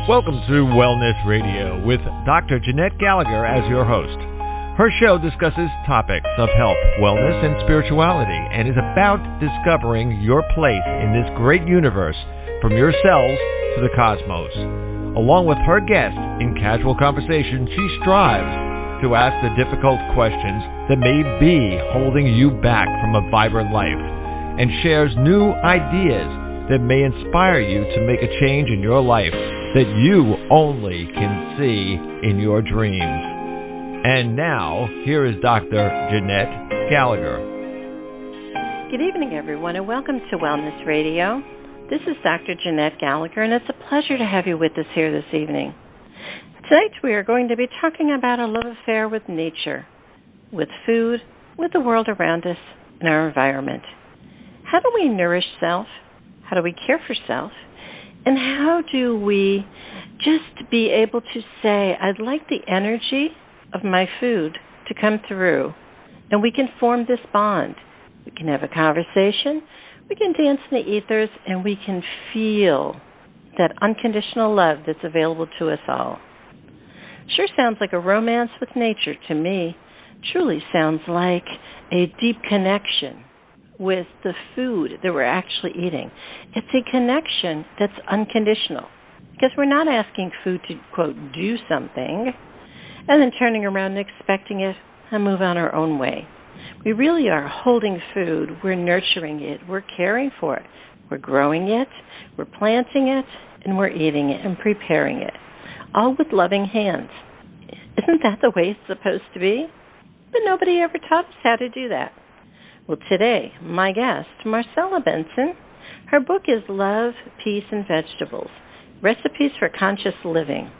Welcome to Wellness Radio with Dr. Jeanette-Gallagher as your host. Her show discusses topics of health, wellness, and spirituality, and is about discovering your place in this great universe, from your cells to the cosmos. Along with her guest, in casual conversation, she strives to ask the difficult questions that may be holding you back from a vibrant life, and shares new ideas that may inspire you to make a change in your life that you only can see in your dreams. And now, here is Dr. Jeanette-Gallagher. Good evening, everyone, and welcome to Wellness Radio. This is Dr. Jeanette-Gallagher, and it's a pleasure to have you with us here this evening. Tonight, we are going to be talking about a love affair with nature, with food, with the world around us, and our environment. How do we nourish self? How do we care for self? And how do we just be able to say, I'd like the energy of my food to come through, and we can form this bond. We can have a conversation, we can dance in the ethers, and we can feel that unconditional love that's available to us all. Sure sounds like a romance with nature to me. Truly sounds like a deep connection with the food that we're actually eating. It's a connection that's unconditional, because we're not asking food to, quote, do something and then turning around and expecting it and move on our own way. We really are holding food, we're nurturing it, we're caring for it, we're growing it, we're planting it, and we're eating it and preparing it, all with loving hands. Isn't that the way it's supposed to be? But nobody ever taught us how to do that. Well, today, my guest, Marcela Benson, her book is Love, Peace, and Vegetables, Recipes for Conscious Living.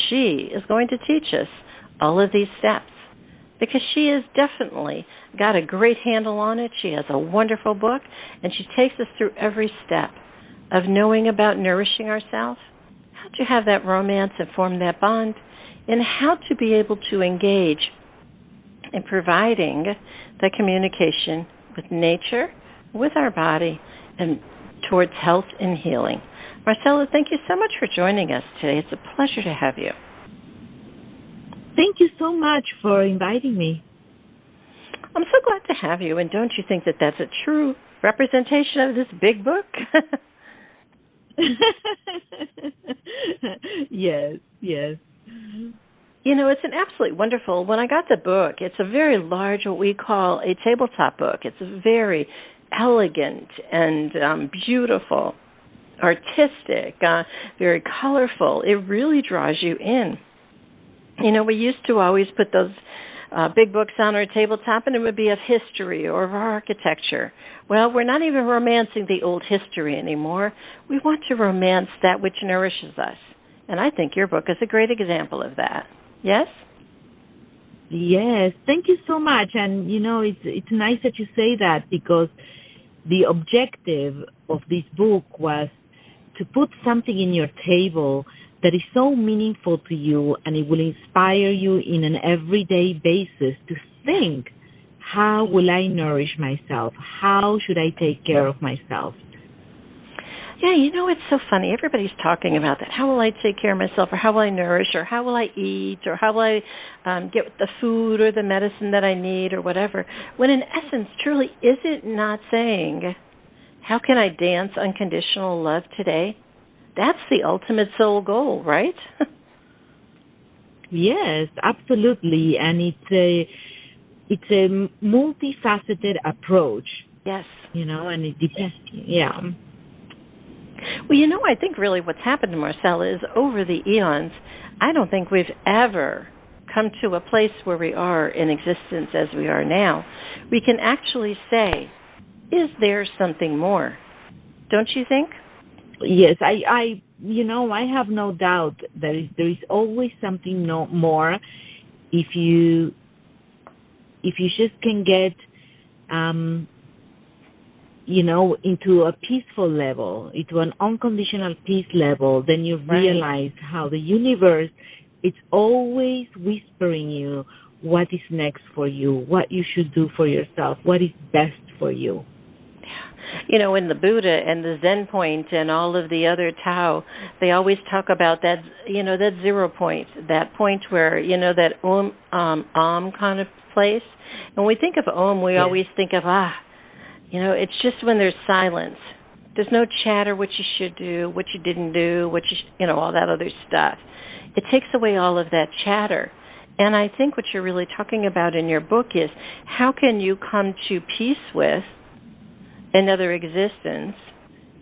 She is going to teach us all of these steps because she has definitely got a great handle on it. She has a wonderful book, and she takes us through every step of knowing about nourishing ourselves, how to have that romance and form that bond, and how to be able to engage in providing the communication with nature, with our body, and towards health and healing. Marcela, thank you so much for joining us today. It's a pleasure to have you. Thank you so much for inviting me. I'm so glad to have you, and don't you think that that's a true representation of this big book? Yes. You know, it's an absolutely wonderful, when I got the book, it's a very large, what we call a tabletop book. It's a very elegant and beautiful, artistic, very colorful. It really draws you in. You know, we used to always put those big books on our tabletop, and it would be of history or of architecture. Well, we're not even romancing the old history anymore. We want to romance that which nourishes us. And I think your book is a great example of that. Yes? Yes, thank you so much. And, you know, it's nice that you say that, because the objective of this book was to put something in your table that is so meaningful to you, and it will inspire you in an everyday basis to think, how will I nourish myself? How should I take care of myself? Yeah, you know, it's so funny. Everybody's talking about that. How will I take care of myself, or how will I nourish, or how will I eat, or how will I get the food or the medicine that I need, or whatever, when in essence, truly, is it not saying, how can I dance unconditional love today? That's the ultimate soul goal, right? Yes, absolutely. And it's a multifaceted approach. Yes. You know, and it depends. Yeah. Well, you know, I think really what's happened to Marcela is over the eons, I don't think we've ever come to a place where we are in existence as we are now. We can actually say, is there something more? Don't you think? Yes, I have no doubt that there is always something more if you just can get into a peaceful level, into an unconditional peace level, then you realize how the universe, it's always whispering you what is next for you, what you should do for yourself, what is best for you. In the Buddha and the Zen point and all of the other Tao, they always talk about that, that 0 point, that point where, that Om kind of place. When we think of Om, we always think of, it's just when there's silence. There's no chatter, what you should do, what you didn't do, what you, all that other stuff. It takes away all of that chatter. And I think what you're really talking about in your book is how can you come to peace with another existence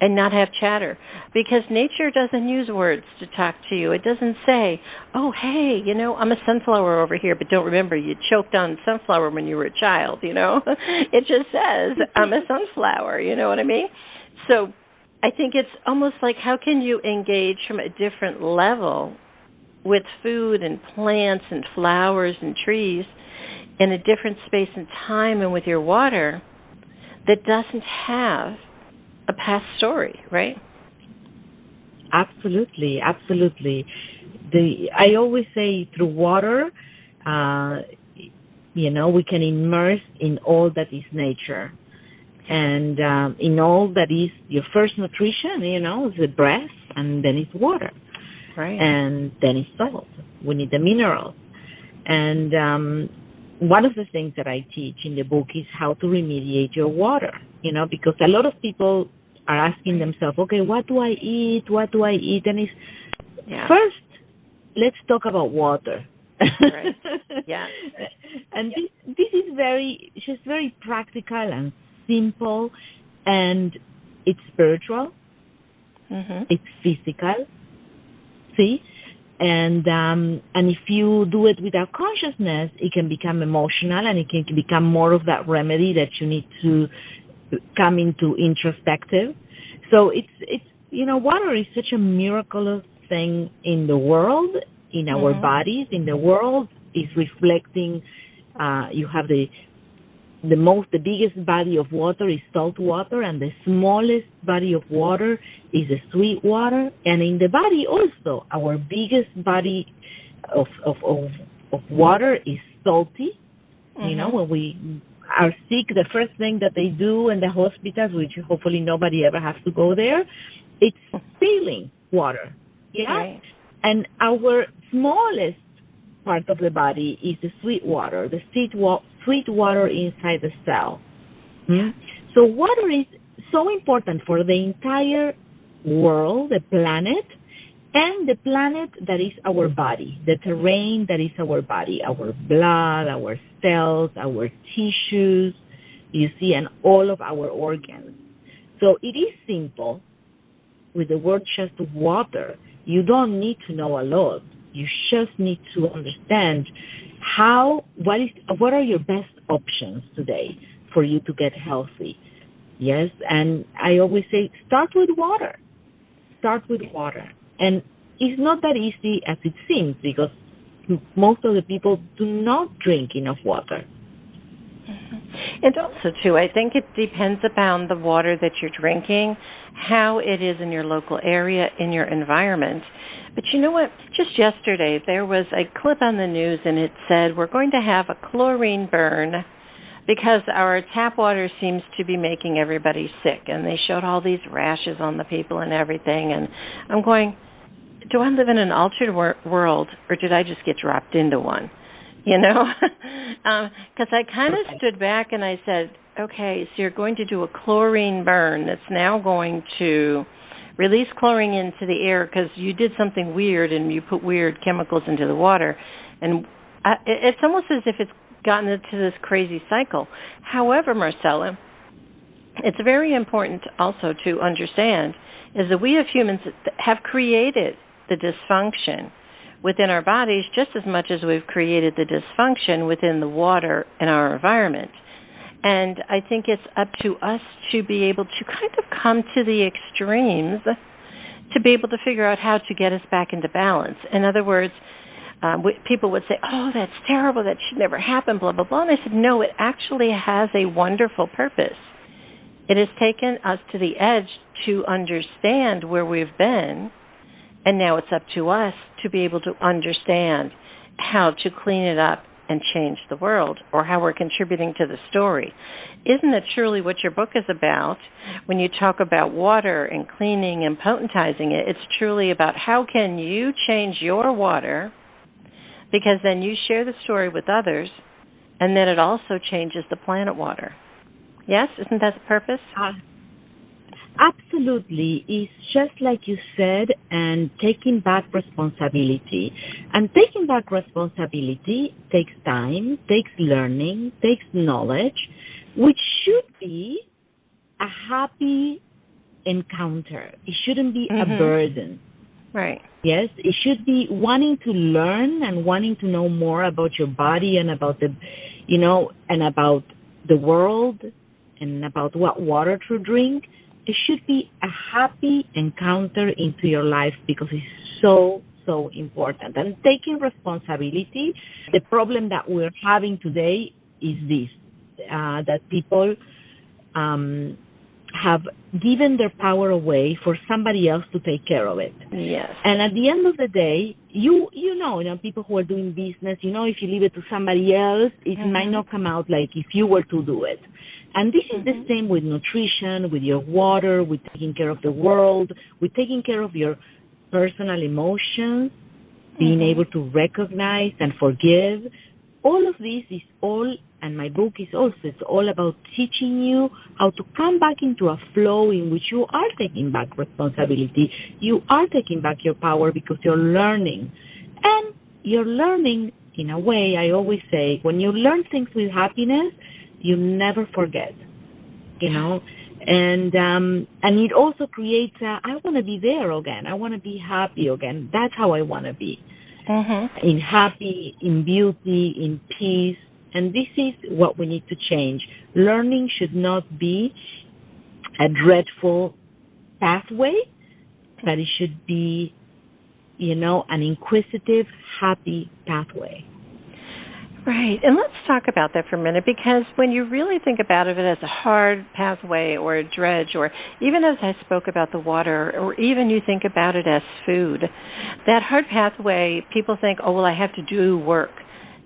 and not have chatter? Because nature doesn't use words to talk to you. It doesn't say, oh, hey, I'm a sunflower over here, but don't remember you choked on sunflower when you were a child, It just says, I'm a sunflower, you know what I mean? So I think it's almost like how can you engage from a different level with food and plants and flowers and trees in a different space and time and with your water that doesn't have a past story, right? Absolutely. I always say through water, we can immerse in all that is nature. And in all that is your first nutrition, is the breath, and then it's water. Right. And then it's salt. We need the minerals. And one of the things that I teach in the book is how to remediate your water, because a lot of people are asking themselves, okay, what do I eat? And it's, first, let's talk about water. Right. Yeah. And this is very practical and simple, and it's spiritual, it's physical, see? And if you do it without consciousness, it can become emotional, and it can become more of that remedy that you need to come into introspective. So it's water is such a miraculous thing in the world, in our bodies, in the world. Is reflecting. You have the biggest body of water is salt water, and the smallest body of water is the sweet water. And in the body also, our biggest body of water is salty. When we are sick, the first thing that they do in the hospitals, which hopefully nobody ever has to go there, it's filling water. Yeah. Right. And our smallest part of the body is the sweet water, the sweet water inside the cell. So water is so important for the entire world, the planet, and the planet that is our body, the terrain that is our body, our blood, our cells, our tissues, you see, and all of our organs. So it is simple. With the word just water, you don't need to know a lot. You just need to understand what are your best options today for you to get healthy. Yes, and I always say, start with water. And it's not that easy as it seems, because most of the people do not drink enough water. And also, too, I think it depends upon the water that you're drinking, how it is in your local area, in your environment. But you know what? Just yesterday, there was a clip on the news, and it said, we're going to have a chlorine burn because our tap water seems to be making everybody sick. And they showed all these rashes on the people and everything. And I'm going, do I live in an altered world, or did I just get dropped into one? Because I kind of stood back and I said, okay, so you're going to do a chlorine burn that's now going to release chlorine into the air because you did something weird and you put weird chemicals into the water. And it's almost as if it's gotten into this crazy cycle. However, Marcela, it's very important also to understand is that we as humans have created the dysfunction within our bodies just as much as we've created the dysfunction within the water in our environment. And I think it's up to us to be able to kind of come to the extremes to be able to figure out how to get us back into balance. In other words, people would say, oh, that's terrible, that should never happen, blah, blah, blah. And I said, no, it actually has a wonderful purpose. It has taken us to the edge to understand where we've been, and now it's up to us to be able to understand how to clean it up and change the world, or how we're contributing to the story. Isn't that truly what your book is about? When you talk about water and cleaning and potentizing it, it's truly about how can you change your water, because then you share the story with others, and then it also changes the planet water. Yes? Isn't that the purpose? Absolutely. It's just like you said, and taking back responsibility. And taking back responsibility takes time, takes learning, takes knowledge, which should be a happy encounter. It shouldn't be a burden. Right. Yes, it should be wanting to learn and wanting to know more about your body and about and about the world and about what water to drink. It should be a happy encounter into your life, because it's so, so important. And taking responsibility, the problem that we're having today is this, that people have given their power away for somebody else to take care of it. Yes. And at the end of the day, you know, people who are doing business, if you leave it to somebody else, it might not come out like if you were to do it. And this is the same with nutrition, with your water, with taking care of the world, with taking care of your personal emotions, being able to recognize and forgive. All of this is all, and my book is also, it's all about teaching you how to come back into a flow in which you are taking back responsibility. You are taking back your power because you're learning. And you're learning, in a way, I always say, when you learn things with happiness, you never forget, and it also creates I want to be there again. I want to be happy again. That's how I want to be, in happy, in beauty, in peace. And this is what we need to change. Learning should not be a dreadful pathway, but it should be, an inquisitive, happy pathway. Right. And let's talk about that for a minute, because when you really think about it as a hard pathway or a dredge, or even as I spoke about the water, or even you think about it as food, that hard pathway, people think, oh, well, I have to do work.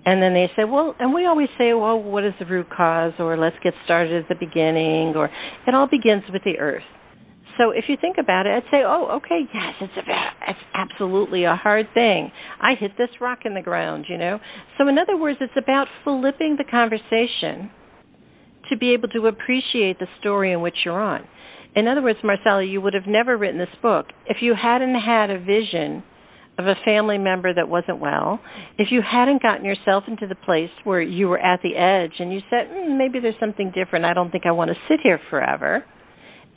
And then they say, well, and we always say, well, what is the root cause? Or let's get started at the beginning. Or it all begins with the earth. So if you think about it, I'd say, oh, okay, yes, it's absolutely a hard thing. I hit this rock in the ground, So in other words, it's about flipping the conversation to be able to appreciate the story in which you're on. In other words, Marcela, you would have never written this book if you hadn't had a vision of a family member that wasn't well, if you hadn't gotten yourself into the place where you were at the edge and you said, maybe there's something different. I don't think I want to sit here forever.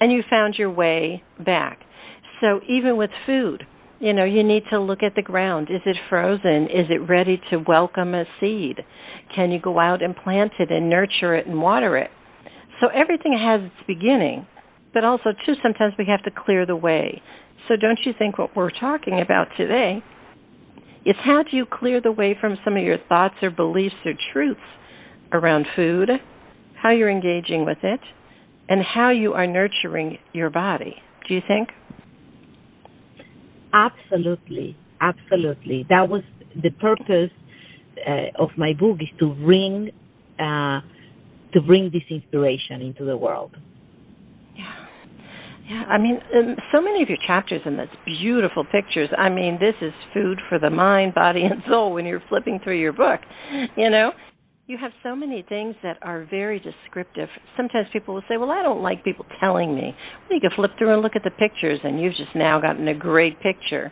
And you found your way back. So even with food, you need to look at the ground. Is it frozen? Is it ready to welcome a seed? Can you go out and plant it and nurture it and water it? So everything has its beginning, but also, too, sometimes we have to clear the way. So don't you think what we're talking about today is how do you clear the way from some of your thoughts or beliefs or truths around food, how you're engaging with it, and how you are nurturing your body, do you think? Absolutely. Absolutely. That was the purpose of my book, is to bring this inspiration into the world. Yeah. I mean, so many of your chapters and those beautiful pictures. I mean, this is food for the mind, body, and soul when you're flipping through your book, You have so many things that are very descriptive. Sometimes people will say, well, I don't like people telling me. Well, you can flip through and look at the pictures, and you've just now gotten a great picture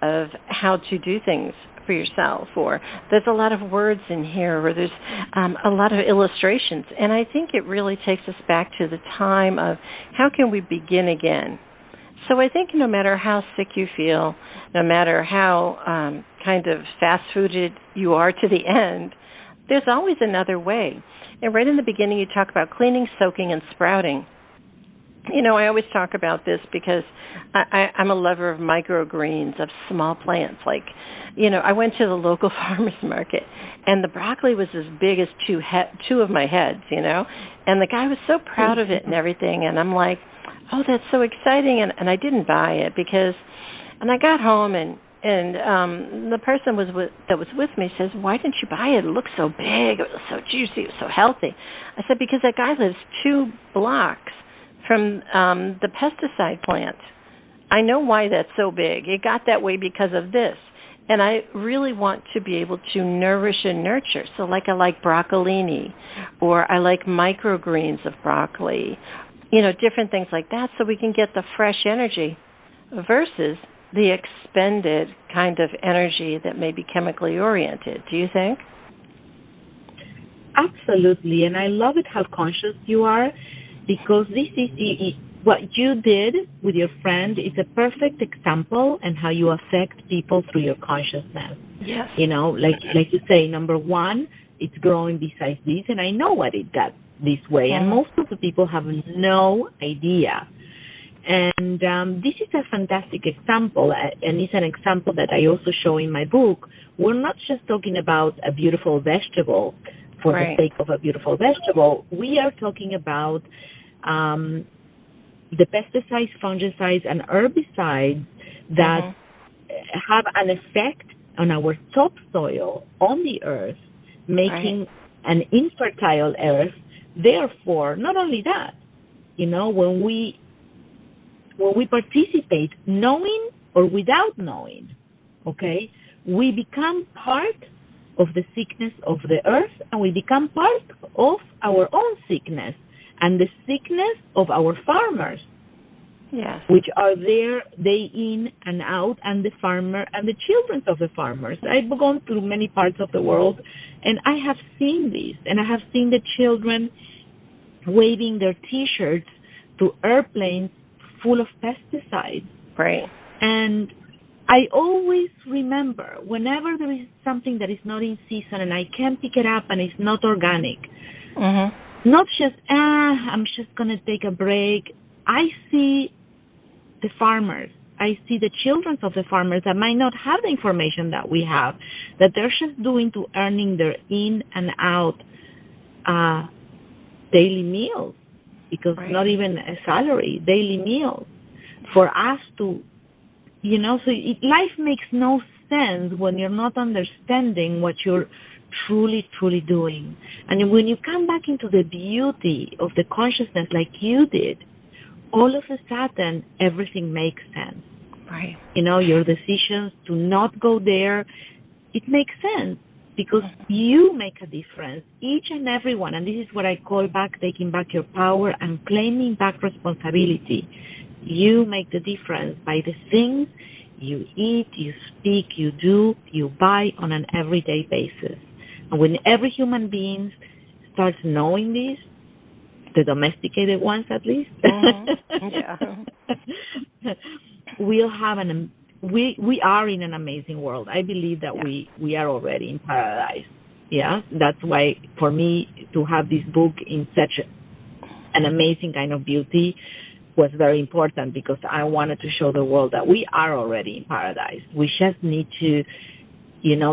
of how to do things for yourself. Or there's a lot of words in here, or there's a lot of illustrations. And I think it really takes us back to the time of how can we begin again. So I think no matter how sick you feel, no matter how kind of fast-fooded you are to the end, there's always another way. And right in the beginning, you talk about cleaning, soaking, and sprouting. I always talk about this because I'm a lover of microgreens, of small plants. Like, I went to the local farmer's market, and the broccoli was as big as two of my heads, And the guy was so proud of it and everything. And I'm like, oh, that's so exciting. And I didn't buy it and I got home and the person that was with me says, "Why didn't you buy it? It looked so big. It was so juicy. It was so healthy." I said, "Because that guy lives 2 blocks from the pesticide plant. I know why that's so big. It got that way because of this. And I really want to be able to nourish and nurture. So like I like broccolini, or I like microgreens of broccoli, different things like that, so we can get the fresh energy versus the expended kind of energy that may be chemically oriented. Do you think?" Absolutely. And I love it how conscious you are, because this is what you did with your friend is a perfect example and how you affect people through your consciousness. Yes. Like you say, number one, it's growing besides this, and I know what it got this way, and most of the people have no idea. And this is a fantastic example, and it's an example that I also show in my book. We're not just talking about a beautiful vegetable for the sake of a beautiful vegetable. We are talking about the pesticides, fungicides, and herbicides that have an effect on our topsoil, on the earth, making an infertile earth. Therefore, not only that, when we participate, knowing or without knowing, okay, we become part of the sickness of the earth, and we become part of our own sickness and the sickness of our farmers, which are there day in and out, and the farmer and the children of the farmers. I've gone through many parts of the world, and I have seen this, and I have seen the children waving their T-shirts to airplanes full of pesticides. Right. And I always remember, whenever there is something that is not in season and I can't pick it up and it's not organic, not just, I'm just going to take a break. I see the farmers. I see the children of the farmers that might not have the information that we have, that they're just doing to earning their in and out daily meals, because not even a salary, daily meals, for us to, life makes no sense when you're not understanding what you're truly, truly doing. And when you come back into the beauty of the consciousness like you did, all of a sudden, everything makes sense. Right. Your decisions to not go there, it makes sense because you make a difference, each and every one. And this is what I call taking back your power and claiming back responsibility. You make the difference by the things you eat, you speak, you do, you buy on an everyday basis. And when every human being starts knowing this, the domesticated ones at least, we'll have we are in an amazing world. I believe that we are already in paradise. Yeah, that's why for me to have this book in such an amazing kind of beauty was very important, because I wanted to show the world that we are already in paradise. We just need to,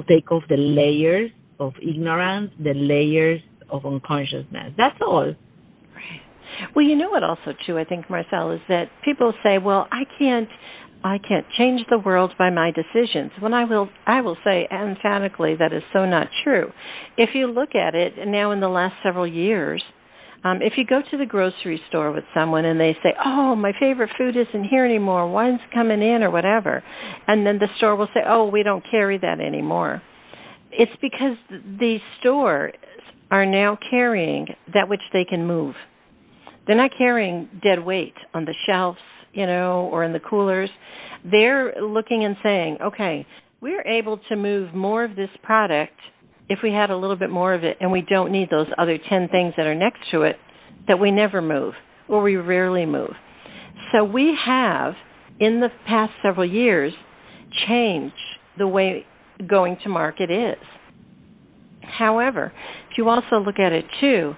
take off the layers of ignorance, the layers of unconsciousness. That's all. Right. Well, you know what also, too, I think, Marcela, is that people say, well, I can't change the world by my decisions. When I will say emphatically that is so not true. If you look at it, now in the last several years, if you go to the grocery store with someone and they say, oh, my favorite food isn't here anymore, wine's coming in or whatever, and then the store will say, oh, we don't carry that anymore. It's because the stores are now carrying that which they can move. They're not carrying dead weight on the shelves, or in the coolers. They're looking and saying, okay, we're able to move more of this product if we had a little bit more of it, and we don't need those other 10 things that are next to it that we never move or we rarely move. So we have, in the past several years, changed the way going to market is. However, if you also look at it too,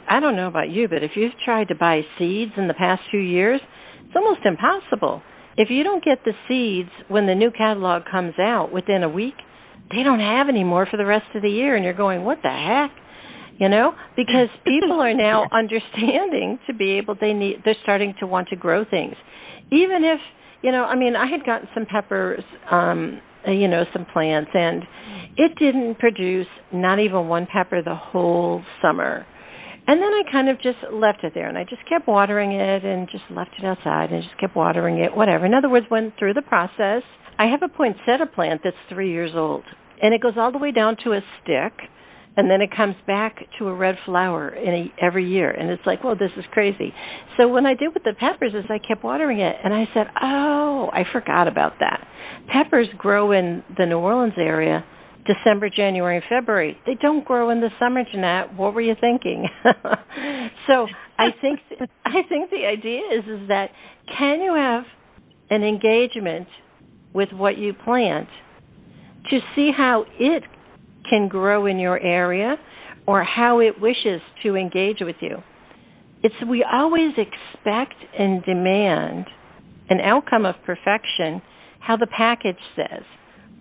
I don't know about you, but if you've tried to buy seeds in the past few years, it's almost impossible. If you don't get the seeds when the new catalog comes out within a week, they don't have any more for the rest of the year, and you're going, what the heck? Because people are now understanding to be able, they're starting to want to grow things. Even if I had gotten some peppers, some plants, and it didn't produce not even one pepper the whole summer. And then I kind of just left it there, and I just kept watering it and just left it outside and just kept watering it, whatever. In other words, went through the process. I have a poinsettia plant that's 3 years old, and it goes all the way down to a stick, and then it comes back to a red flower every year. And it's like, well, this is crazy. So what I did with the peppers is I kept watering it, and I said, oh, I forgot about that. Peppers grow in the New Orleans area December, January, and February. They don't grow in the summer, Jeanette. What were you thinking? So I think the idea is that can you have an engagement with what you plant to see how it can grow in your area or how it wishes to engage with you. We always expect and demand an outcome of perfection, how the package says,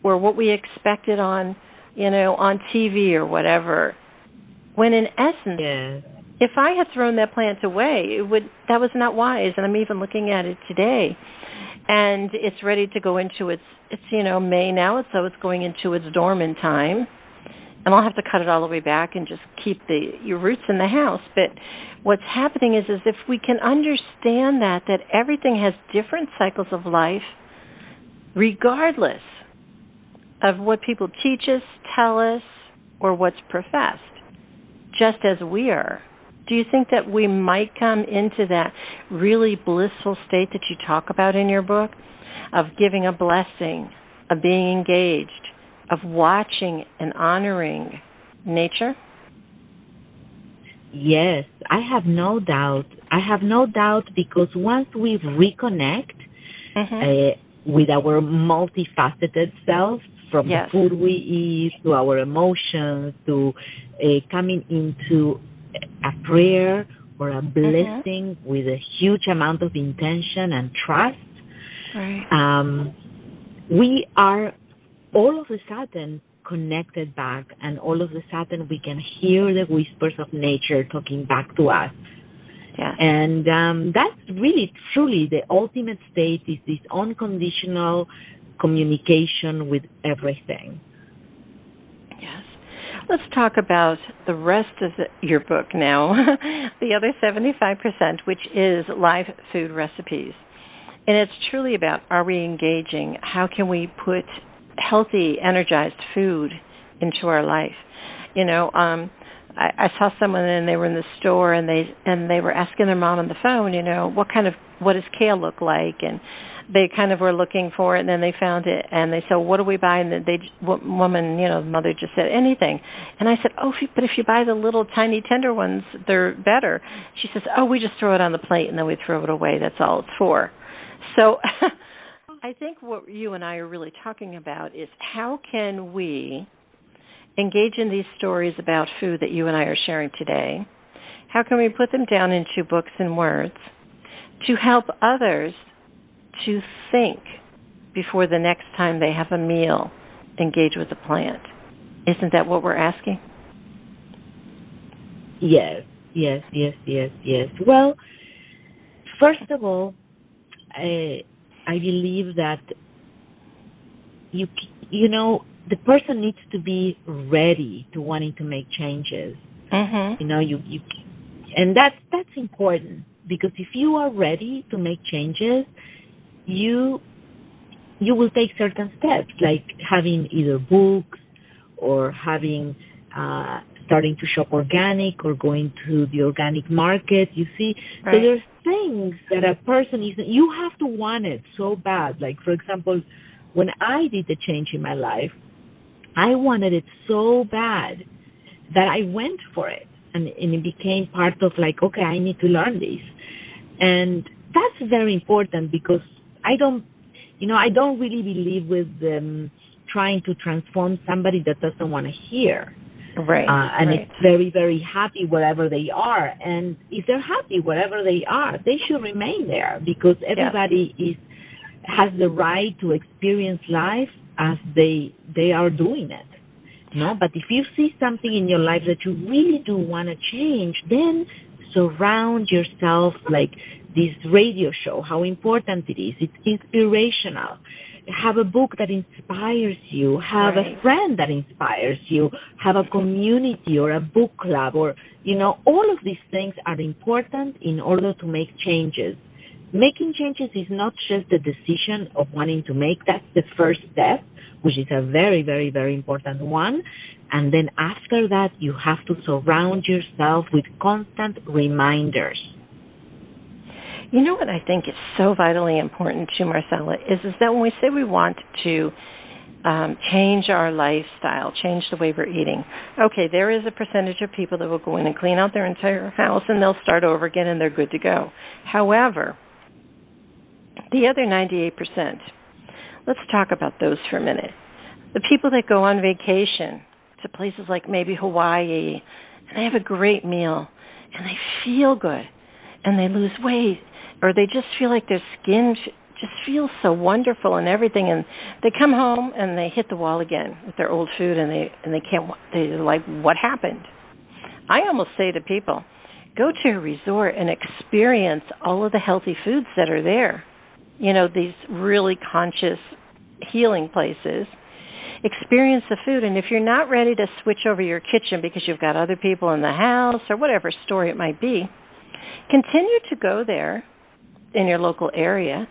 or what we expected on TV or whatever. When in essence, if I had thrown that plant away, that was not wise. And I'm even looking at it today, and it's ready to go into it's May now, so it's going into its dormant time. And I'll have to cut it all the way back and just keep your roots in the house. But what's happening is if we can understand that everything has different cycles of life, regardless of what people teach us, tell us, or what's professed, just as we are. Do you think that we might come into that really blissful state that you talk about in your book, of giving a blessing, of being engaged, of watching and honoring nature? Yes, I have no doubt. Because once we reconnect with our multifaceted self, from the food we eat to our emotions to coming into a prayer or a blessing with a huge amount of intention and trust, we are all of a sudden connected back, and all of a sudden we can hear the whispers of nature talking back to us. Yeah. And that's really, truly the ultimate state, is this unconditional communication with everything. Yes. Let's talk about the rest of your book now, the other 75%, which is live food recipes. And it's truly about, are we engaging? How can we put healthy, energized food into our life? I saw someone, and they were in the store, and they were asking their mom on the phone, what does kale look like? And they kind of were looking for it, and then they found it, and they said, what do we buy? And the mother just said, anything. And I said, but if you buy the little tiny tender ones, they're better. She says, we just throw it on the plate, and then we throw it away. That's all it's for. So I think what you and I are really talking about is how can we engage in these stories about food that you and I are sharing today? How can we put them down into books and words to help others to think before the next time they have a meal, engage with the plant? Isn't that what we're asking? Yes. Well, first of all, I believe that the person needs to be ready to wanting to make changes. And that's important, because if you are ready to make changes, you will take certain steps, like having either books or having starting to shop organic or going to the organic market. You see, so there's things that a person you have to want it so bad. Like, for example, when I did the change in my life, I wanted it so bad that I went for it, and it became part of okay, I need to learn this. And that's very important, because I don't really believe with trying to transform somebody that doesn't want to hear. It's very, very happy wherever they are. And if they're happy wherever they are, they should remain there, because everybody has the right to experience life as they are doing it. But if you see something in your life that you really do want to change, then surround yourself, this radio show, how important it is. It's inspirational. Have a book that inspires you. Have a friend that inspires you. Have a community or a book club, or, all of these things are important in order to make changes. Making changes is not just the decision of wanting to make. That's the first step, which is a very, very, very important one. And then after that, you have to surround yourself with constant reminders. You know what I think is so vitally important too, Marcela, is that when we say we want to change our lifestyle, change the way we're eating, okay, there is a percentage of people that will go in and clean out their entire house and they'll start over again and they're good to go. However, the other 98%, let's talk about those for a minute. The people that go on vacation to places like maybe Hawaii, and they have a great meal, and they feel good, and they lose weight, or they just feel like their skin just feels so wonderful and everything, and they come home and they hit the wall again with their old food, and they're like, what happened? I almost say to people, go to a resort and experience all of the healthy foods that are there. These really conscious healing places. Experience the food, and if you're not ready to switch over your kitchen because you've got other people in the house or whatever story it might be, continue to go there in your local area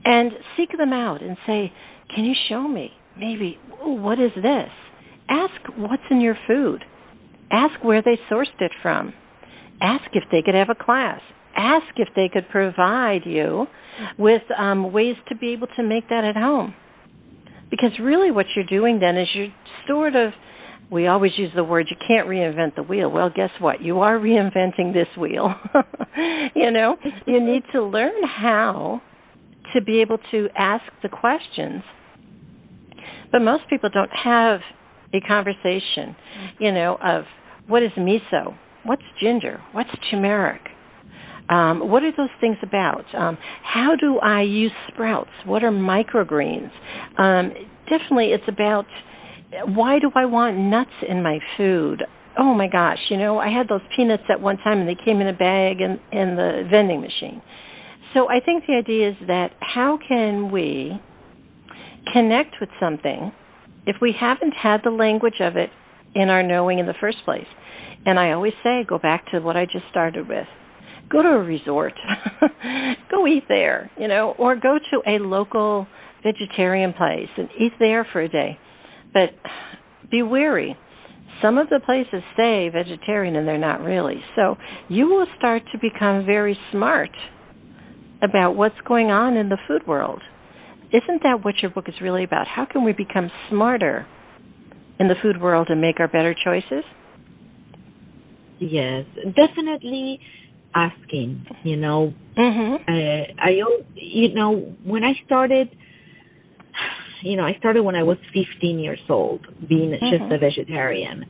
and seek them out and say, can you show me? Maybe, what is this? Ask what's in your food. Ask where they sourced it from. Ask if they could have a class. Ask if they could provide you with ways to be able to make that at home. Because really what you're doing then is you're sort of, we always use the word, you can't reinvent the wheel. Well, guess what? You are reinventing this wheel. You need to learn how to be able to ask the questions. But most people don't have a conversation, of what is miso? What's ginger? What's turmeric? What are those things about? How do I use sprouts? What are microgreens? Definitely it's about, why do I want nuts in my food? Oh, my gosh, I had those peanuts at one time, and they came in a bag in the vending machine. So I think the idea is that how can we connect with something if we haven't had the language of it in our knowing in the first place? And I always say, go back to what I just started with. Go to a resort, go eat there, or go to a local vegetarian place and eat there for a day. But be wary. Some of the places say vegetarian and they're not really. So you will start to become very smart about what's going on in the food world. Isn't that what your book is really about? How can we become smarter in the food world and make our better choices? Yes, definitely. Asking, when I started, I started when I was 15 years old, being just a vegetarian.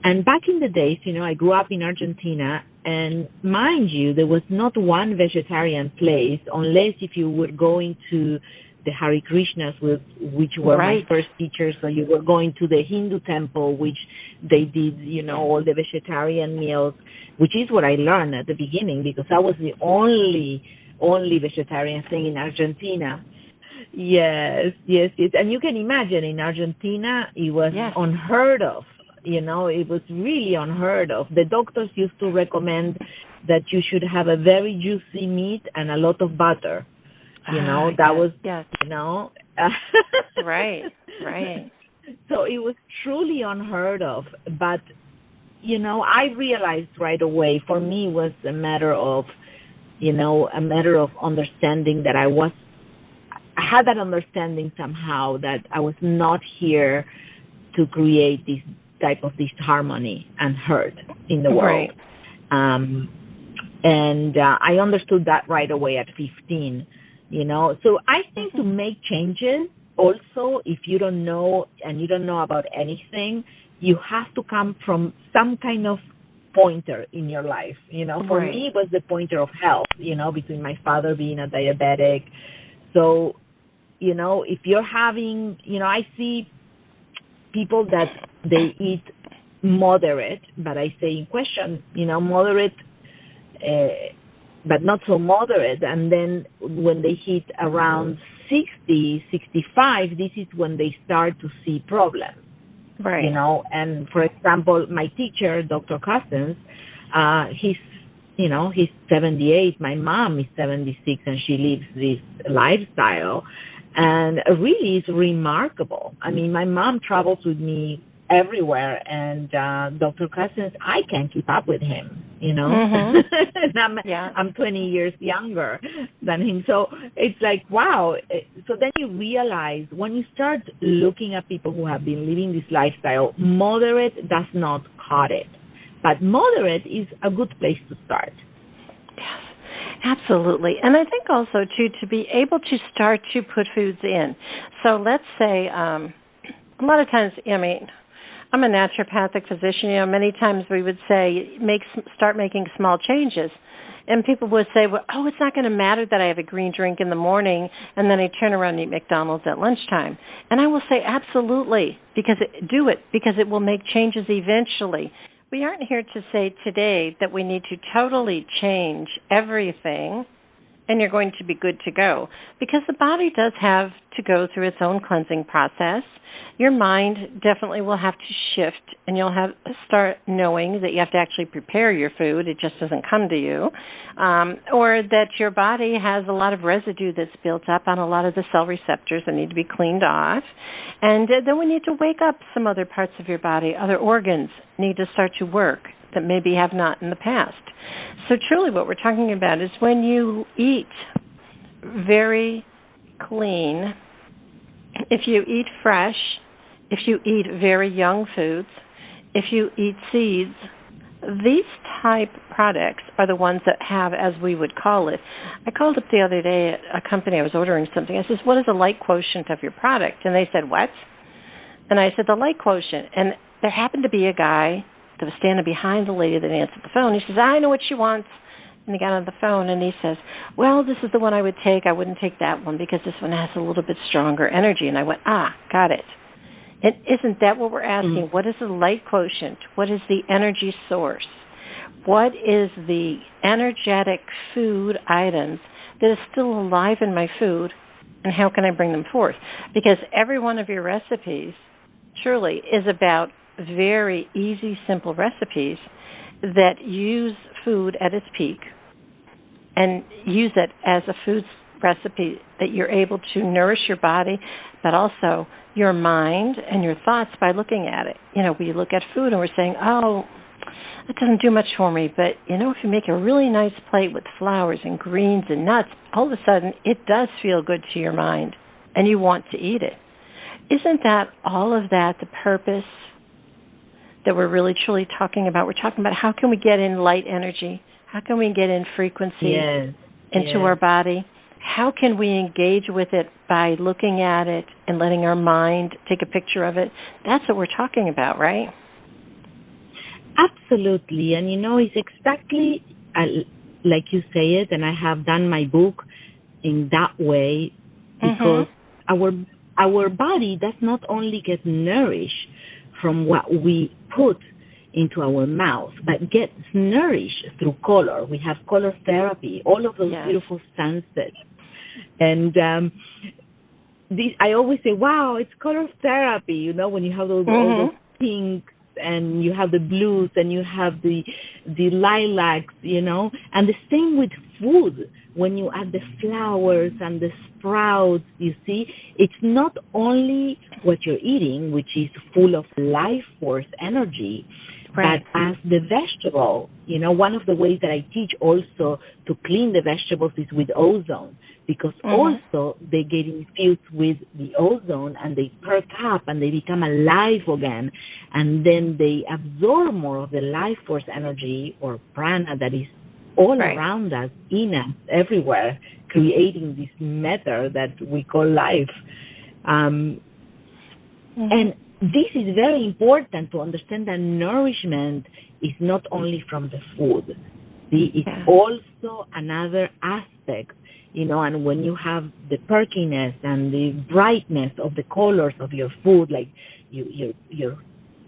And back in the days, I grew up in Argentina, and mind you, there was not one vegetarian place, unless if you were going to the Hare Krishnas, which were my first teachers, so you were going to the Hindu temple, which they did, all the vegetarian meals, which is what I learned at the beginning, because I was the only vegetarian thing in Argentina. Yes. And you can imagine, in Argentina, it was unheard of. It was really unheard of. The doctors used to recommend that you should have a very juicy meat and a lot of butter. That was, Right. So it was truly unheard of. But, I realized right away, for me, it was a matter of understanding that I had that understanding somehow that I was not here to create this type of disharmony and hurt in the world. Right. And I understood that right away at 15. So I think to make changes, also, if you don't know and you don't know about anything, you have to come from some kind of pointer in your life. For me, it was the pointer of health, between my father being a diabetic. So, if you're having, I see people that they eat moderate, but I say in question, moderate but not so moderate. And then when they hit around 60, 65, this is when they start to see problems. Right. And for example, my teacher, Dr. Cousins, he's 78. My mom is 76, and she lives this lifestyle. And really, it's remarkable. I mean, my mom travels with me everywhere, and Dr. Cousins, I can't keep up with him, and I'm 20 years younger than him. So it's like, wow. So then you realize when you start looking at people who have been living this lifestyle, moderate does not cut it. But moderate is a good place to start. Yes, absolutely. And I think also, too, to be able to start to put foods in. So let's say a lot of times, I'm a naturopathic physician. Many times we would say start making small changes. And people would say, well, it's not going to matter that I have a green drink in the morning and then I turn around and eat McDonald's at lunchtime. And I will say absolutely, because it will make changes eventually. We aren't here to say today that we need to totally change everything and you're going to be good to go, because the body does have to go through its own cleansing process. Your mind definitely will have to shift, and you'll have to start knowing that you have to actually prepare your food. It just doesn't come to you. Or that your body has a lot of residue that's built up on a lot of the cell receptors that need to be cleaned off. And then we need to wake up some other parts of your body. Other organs need to start to work that maybe have not in the past. So truly what we're talking about is when you eat very clean, if you eat fresh, if you eat very young foods, if you eat seeds, these type products are the ones that have, as we would call it. I called up the other day at a company. I was ordering something. I said, what is the light quotient of your product? And they said, what? And I said, the light quotient. And there happened to be a guy that was standing behind the lady that answered the phone. He says, I know what she wants. And he got on the phone and he says, well, this is the one I would take. I wouldn't take that one because this one has a little bit stronger energy. And I went, got it. And isn't that what we're asking? Mm-hmm. What is the light quotient? What is the energy source? What is the energetic food items that is still alive in my food, and how can I bring them forth? Because every one of your recipes truly is about very easy, simple recipes that use food at its peak and use it as a food recipe that you're able to nourish your body, but also your mind and your thoughts by looking at it. We look at food and we're saying, it doesn't do much for me, but, if you make a really nice plate with flowers and greens and nuts, all of a sudden it does feel good to your mind and you want to eat it. Isn't that all of that the purpose that we're really truly talking about? We're talking about how can we get in light energy? How can we get in frequency into our body? How can we engage with it by looking at it and letting our mind take a picture of it? That's what we're talking about, right? Absolutely. And, it's exactly like you say it, and I have done my book in that way because our body does not only get nourished from what we put into our mouth, but gets nourished through color. We have color therapy, all of those beautiful sunsets. And I always say, wow, it's color therapy, when you have all those pinks and you have the blues and you have the lilacs, and the same with food. When you add the flowers and the sprouts, you see, it's not only what you're eating, which is full of life force energy, but as the vegetable, one of the ways that I teach also to clean the vegetables is with ozone, because also they get infused with the ozone and they perk up and they become alive again, and then they absorb more of the life force energy or prana that is all around us, in us, everywhere, creating this matter that we call life. And this is very important to understand that nourishment is not only from the food. It's also another aspect, and when you have the perkiness and the brightness of the colors of your food, like your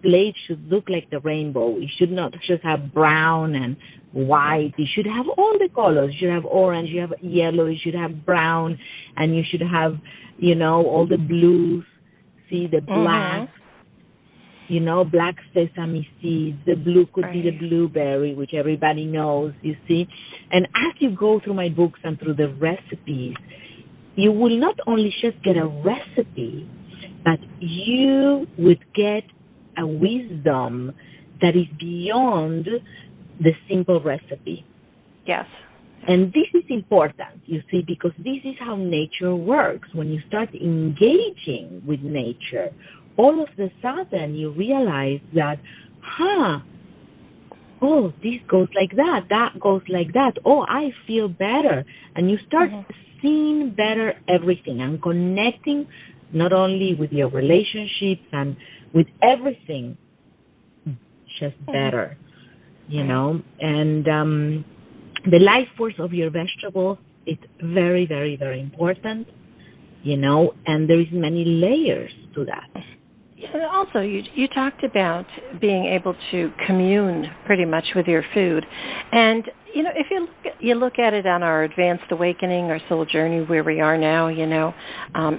plate should look like the rainbow. It should not just have brown and white. It should have all the colors. You should have orange, you have yellow, you should have brown, and you should have, all the blues. See, the black, black sesame seeds. The blue could be the blueberry, which everybody knows, you see. And as you go through my books and through the recipes, you will not only just get a recipe, but you would get a wisdom that is beyond the simple recipe. Yes. And this is important, you see, because this is how nature works. When you start engaging with nature, all of a sudden you realize that, oh, this goes like that goes like that. Oh, I feel better. And you start seeing better everything and connecting not only with your relationships and with everything, just better, And the life force of your vegetables is very, very, very important, and there is many layers to that. And also, you talked about being able to commune pretty much with your food. And, if you look at it on our advanced awakening, our soul journey, where we are now,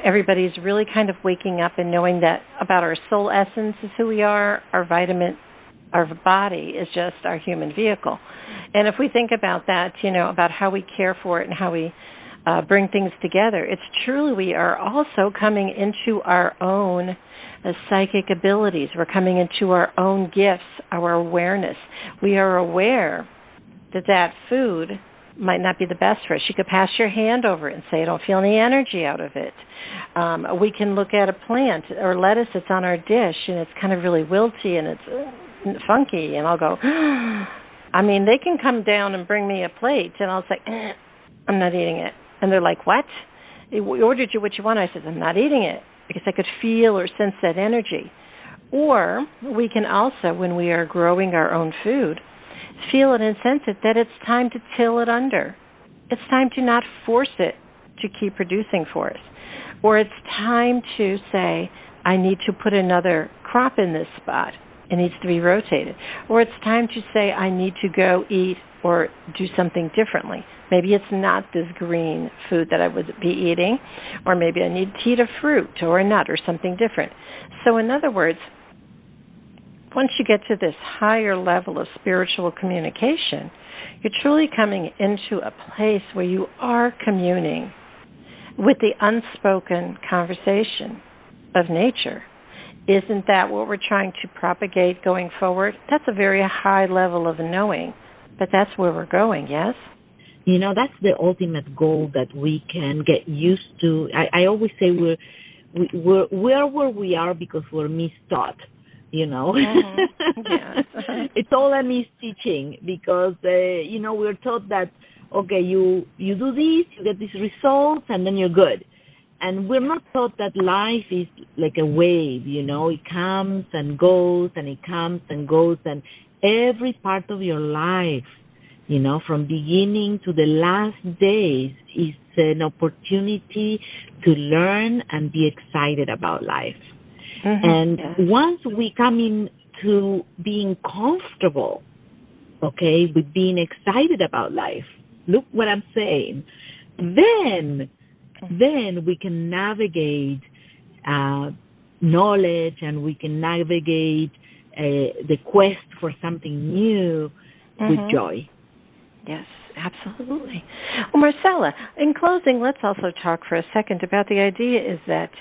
everybody's really kind of waking up and knowing that about our soul essence is who we are, our body is just our human vehicle. And if we think about that, about how we care for it and how we bring things together, it's truly we are also coming into our own psychic abilities. We're coming into our own gifts, our awareness. We are aware that food might not be the best for us. You could pass your hand over it and say, I don't feel any energy out of it. We can look at a plant or lettuce that's on our dish, and it's kind of really wilty and it's funky, and I'll go, they can come down and bring me a plate, and I'll say, I'm not eating it. And they're like, what? We ordered you what you want. I said, I'm not eating it, because I could feel or sense that energy. Or we can also, when we are growing our own food, feel it and sense it that it's time to till it under. It's time to not force it to keep producing for us. Or it's time to say, I need to put another crop in this spot. It needs to be rotated. Or it's time to say, I need to go eat or do something differently. Maybe it's not this green food that I would be eating, or maybe I need to eat a fruit or a nut or something different. So in other words, once you get to this higher level of spiritual communication, you're truly coming into a place where you are communing with the unspoken conversation of nature. Isn't that what we're trying to propagate going forward? That's a very high level of knowing, but that's where we're going, yes? That's the ultimate goal that we can get used to. I always say we're where we are because we're mistaught. Yes. It's all a misteaching because, we're taught that, okay, you do this, you get these results, and then you're good. And we're not taught that life is like a wave, it comes and goes, and it comes and goes, and every part of your life, from beginning to the last days is an opportunity to learn and be excited about life. And once we come into being comfortable, okay, with being excited about life, look what I'm saying, then we can navigate knowledge, and we can navigate the quest for something new with joy. Yes, absolutely. Well, Marcela, in closing, let's also talk for a second about the idea is that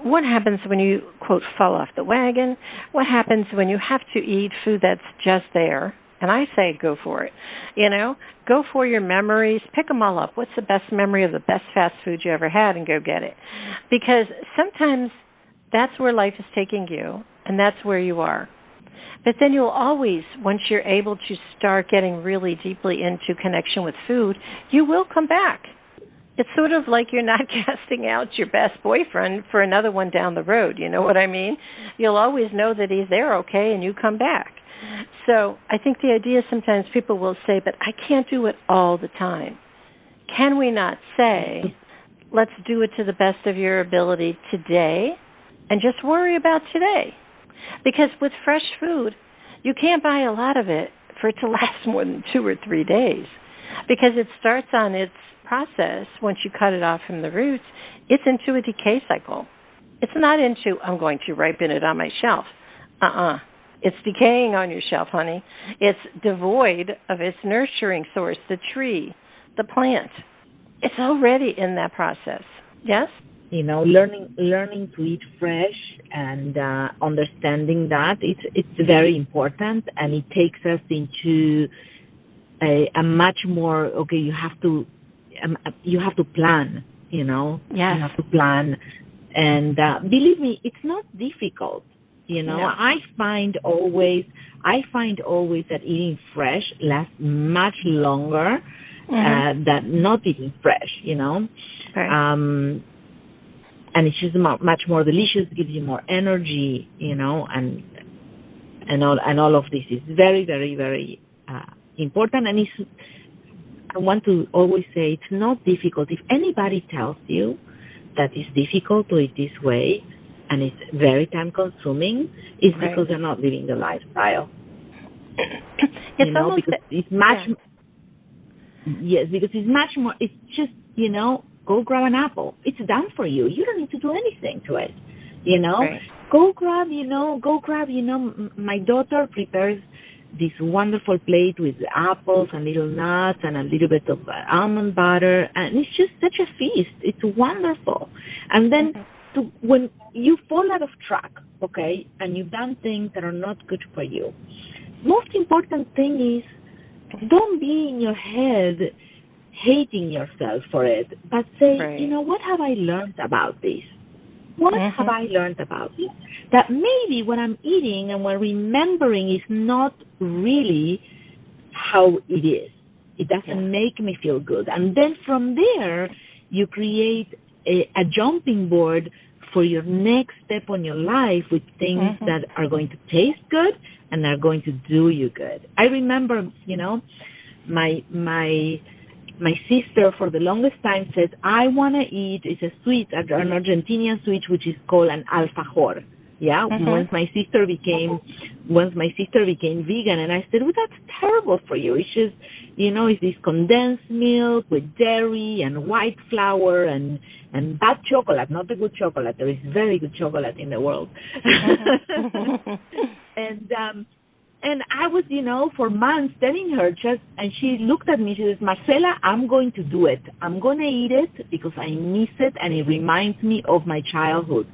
what happens when you, quote, fall off the wagon? What happens when you have to eat food that's just there? And I say go for it. Go for your memories. Pick them all up. What's the best memory of the best fast food you ever had, and go get it. Because sometimes that's where life is taking you, and that's where you are. But then you'll always, once you're able to start getting really deeply into connection with food, you will come back. It's sort of like you're not casting out your best boyfriend for another one down the road. You know what I mean? You'll always know that he's there, okay, and you come back. So I think the idea sometimes people will say, but I can't do it all the time. Can we not say, let's do it to the best of your ability today and just worry about today? Because with fresh food, you can't buy a lot of it for it to last more than 2 or 3 days, because it starts on its process. Once you cut it off from the roots, it's into a decay cycle. It's not into, I'm going to ripen it on my shelf. It's decaying on your shelf, honey. It's devoid of its nurturing source, the tree, the plant. It's already in that process. Yes? Learning to eat fresh and understanding that it's very important, and it takes us into a much more, okay, you have to plan, Yes. You have to plan. And believe me, it's not difficult. No. I find always that eating fresh lasts much longer than not eating fresh, Right. And it's just much more delicious, gives you more energy, and all of this is very, very, very important. And I want to always say it's not difficult. If anybody tells you that it's difficult to eat this way and it's very time-consuming, it's Right. because they're not living the lifestyle. It's almost because it's much. Yes, because it's much more. It's just go grab an apple. It's done for you. You don't need to do anything to it. Right. Go grab. My daughter prepares this wonderful plate with apples and little nuts and a little bit of almond butter, and it's just such a feast. It's wonderful. And then when you fall out of track, okay, and you've done things that are not good for you, most important thing is don't be in your head hating yourself for it, but say, Right. What have I learned about this? What have I learned about this? That maybe what I'm eating and what I'm remembering is not really how it is. It doesn't make me feel good. And then from there, you create a jumping board for your next step on your life with things that are going to taste good and are going to do you good. I remember, my sister for the longest time said, I want to eat, it's a sweet, an Argentinian sweet, which is called an alfajor. Yeah. Once my sister became vegan, and I said, well, that's terrible for you. It's just, it's this condensed milk with dairy and white flour and bad chocolate, not the good chocolate. There is very good chocolate in the world. And I was, for months telling her and she looked at me, she says, Marcela, I'm going to do it. I'm going to eat it because I miss it and it reminds me of my childhood.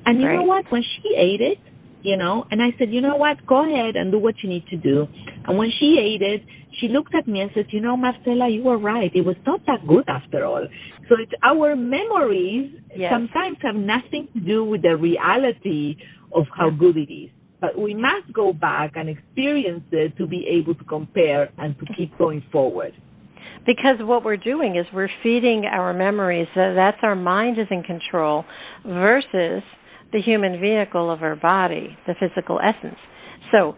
And you know what? When she ate it, and I said, you know what? Go ahead and do what you need to do. And when she ate it, she looked at me and said, Marcela, you were right. It was not that good after all. So it's our memories sometimes have nothing to do with the reality of how good it is. But we must go back and experience it to be able to compare and to keep going forward. Because what we're doing is we're feeding our memories. That's our mind is in control versus the human vehicle of our body, the physical essence. So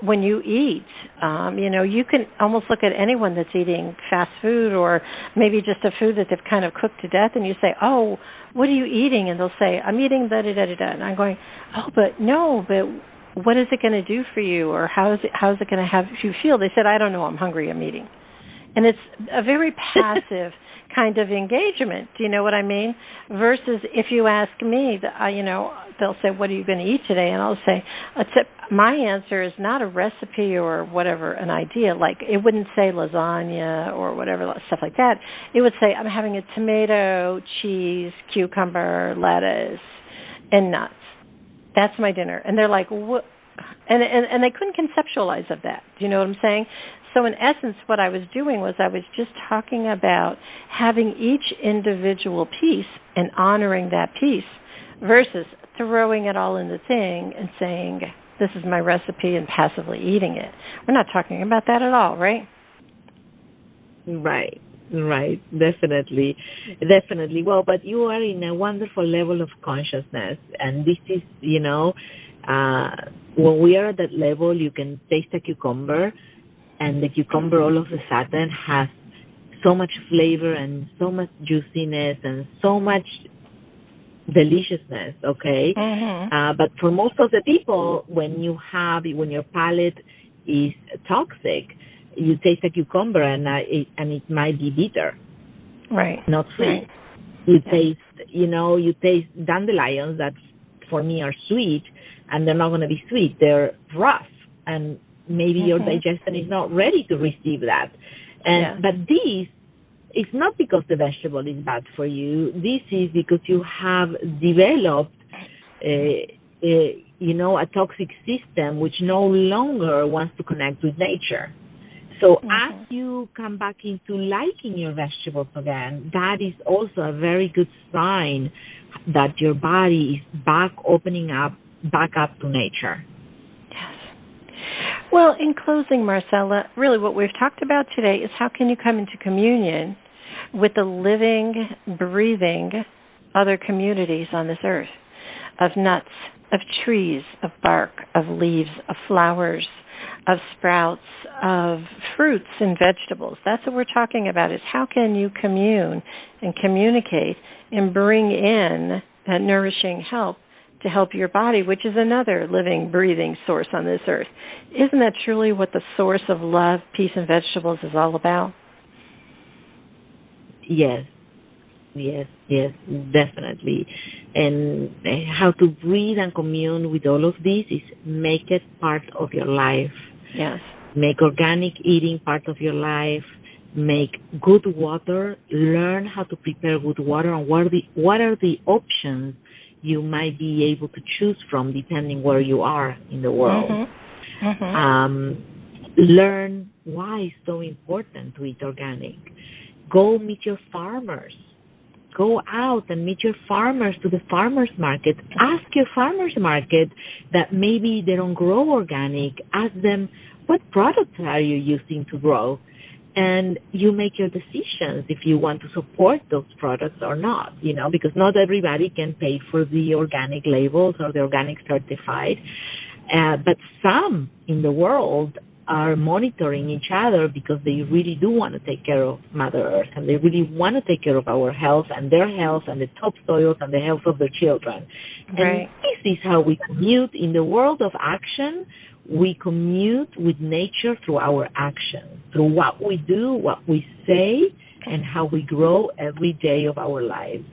when you eat, you can almost look at anyone that's eating fast food or maybe just a food that they've kind of cooked to death, and you say, oh, what are you eating? And they'll say, I'm eating da-da-da-da-da. And I'm going, oh, but what is it going to do for you? Or how is it going to have you feel? They said, I don't know, I'm hungry, I'm eating. And it's a very passive kind of engagement, do you know what I mean? Versus if you ask me, they'll say, what are you going to eat today? And I'll say, my answer is not a recipe or whatever, an idea. Like, it wouldn't say lasagna or whatever, stuff like that. It would say, I'm having a tomato, cheese, cucumber, lettuce, and nuts. That's my dinner. And they're like, what? And they couldn't conceptualize of that. Do you know what I'm saying? So in essence, what I was doing was I was just talking about having each individual piece and honoring that piece versus throwing it all in the thing and saying, this is my recipe and passively eating it. We're not talking about that at all, right? Right. Definitely. Well, but you are in a wonderful level of consciousness, and this is, when we are at that level, you can taste a cucumber, and the cucumber all of a sudden has so much flavor and so much juiciness and so much deliciousness, okay? But for most of the people, when your palate is toxic, you taste a cucumber and it might be bitter, right? Not sweet. Right. You taste dandelions that for me are sweet, and they're not going to be sweet. They're rough, and maybe your digestion is not ready to receive that. But this is not because the vegetable is bad for you. This is because you have developed a toxic system which no longer wants to connect with nature. So as you come back into liking your vegetables again, that is also a very good sign that your body is back up to nature. Yes. Well, in closing, Marcela, really what we've talked about today is how can you come into communion with the living, breathing other communities on this earth, of nuts, of trees, of bark, of leaves, of flowers, of sprouts, of fruits and vegetables. That's what we're talking about, is how can you commune and communicate and bring in that nourishing help to help your body, which is another living, breathing source on this earth. Isn't that truly what the source of love, peace, and vegetables is all about? Yes, definitely. And how to breathe and commune with all of this is make it part of your life. Yes. Make organic eating part of your life. Make good water. Learn how to prepare good water, and what are the options you might be able to choose from depending where you are in the world. Learn why it's so important to eat organic. Go meet your farmers. Go out and meet your farmers to the farmers market. Ask your farmers market that maybe they don't grow organic. Ask them, what products are you using to grow? And you make your decisions if you want to support those products or not, because not everybody can pay for the organic labels or the organic certified. But some in the world are monitoring each other because they really do want to take care of Mother Earth, and they really want to take care of our health and their health and the topsoils and the health of their children. Right. And this is how we commute. In the world of action, we commute with nature through our action, through what we do, what we say, and how we grow every day of our lives.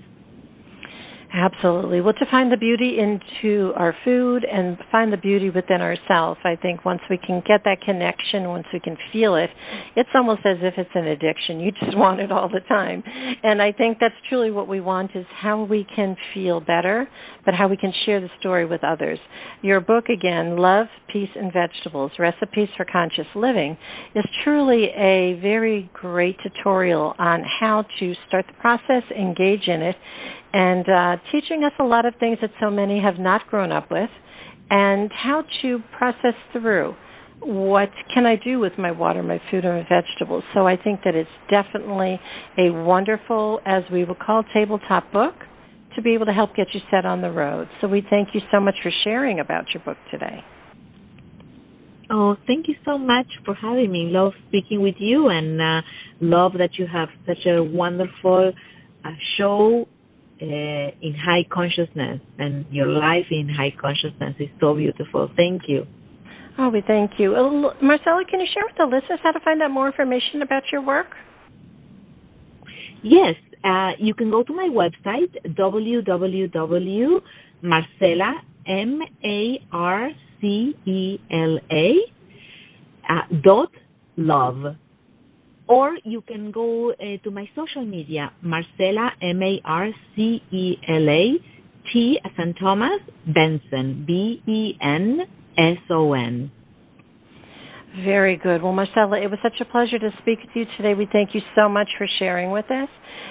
Absolutely. Well, to find the beauty into our food and find the beauty within ourselves, I think once we can get that connection, once we can feel it, it's almost as if it's an addiction. You just want it all the time. And I think that's truly what we want, is how we can feel better, but how we can share the story with others. Your book, again, Love, Peace, and Vegetables, Recipes for Conscious Living, is truly a very great tutorial on how to start the process, engage in it, and teaching us a lot of things that so many have not grown up with, and how to process through what can I do with my water, my food, and my vegetables. So I think that it's definitely a wonderful, as we will call, tabletop book to be able to help get you set on the road. So we thank you so much for sharing about your book today. Oh, thank you so much for having me. Love speaking with you, and love that you have such a wonderful show in high consciousness, and your life in high consciousness is so beautiful. Thank you. Oh, we thank you. Marcela, can you share with the listeners how to find out more information about your work? Yes, you can go to my website, www.marcela, .love. Or you can go to my social media, Marcela, Marcela, T as in Thomas, Benson, Benson. Very good. Well, Marcela, it was such a pleasure to speak with you today. We thank you so much for sharing with us.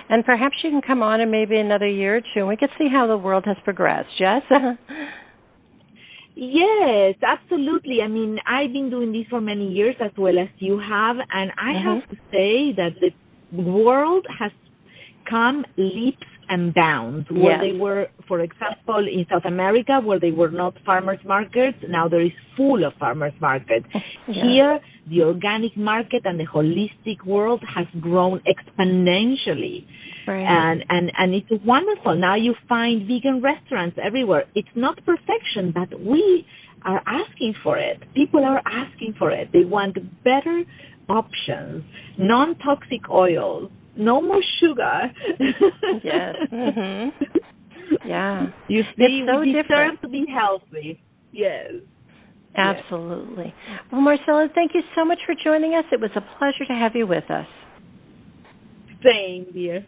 And perhaps you can come on in maybe another year or two, and we can see how the world has progressed. Yes? Yes, absolutely. I mean, I've been doing this for many years as well as you have, and I have to say that the world has come leaps and bounds. Yes. Where they were, for example, in South America, where they were not farmers markets, now there is full of farmers markets. Yeah. Here, the organic market and the holistic world has grown exponentially. Right. And it's wonderful. Now you find vegan restaurants everywhere. It's not perfection, but we are asking for it. People are asking for it. They want better options, non-toxic oils, no more sugar. Yes. Mm-hmm. Yeah. You see, it's so we different. deserve to be healthy. Yes. Absolutely. Well, Marcela, thank you so much for joining us. It was a pleasure to have you with us. Same, dear.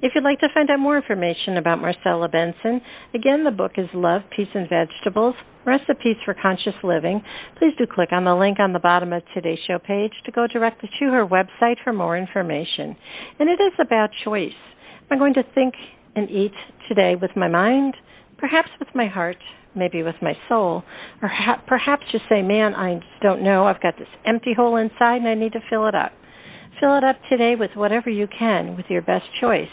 If you'd like to find out more information about Marcela Benson, again, the book is Love, Peace, and Vegetables, Recipes for Conscious Living. Please do click on the link on the bottom of today's show page to go directly to her website for more information. And it is about choice. I'm going to think and eat today with my mind, perhaps with my heart, maybe with my soul, or perhaps just say, man, I just don't know. I've got this empty hole inside and I need to fill it up. Fill it up today with whatever you can, with your best choice.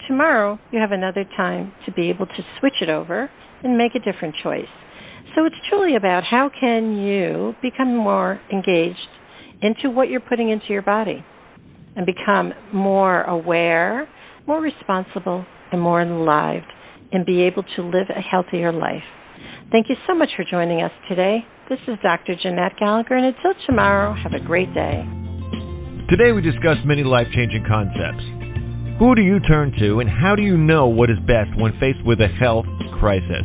Tomorrow, you have another time to be able to switch it over and make a different choice. So it's truly about how can you become more engaged into what you're putting into your body and become more aware, more responsible, and more enlivened, and be able to live a healthier life. Thank you so much for joining us today. This is Dr. Jeanette-Gallagher, and until tomorrow, have a great day. Today we discussed many life-changing concepts. Who do you turn to, and how do you know what is best when faced with a health crisis?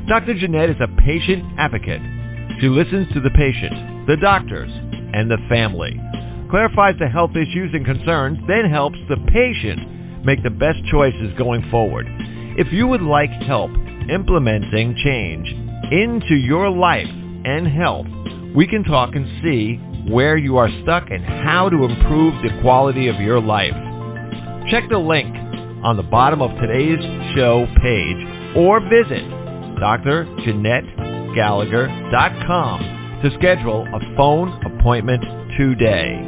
Dr. Jeanette is a patient advocate. She listens to the patient, the doctors, and the family, clarifies the health issues and concerns, then helps the patient make the best choices going forward. If you would like help implementing change into your life and health, we can talk and see where you are stuck and how to improve the quality of your life. Check the link on the bottom of today's show page or visit dr-jeanette-gallagher.com to schedule a phone appointment today.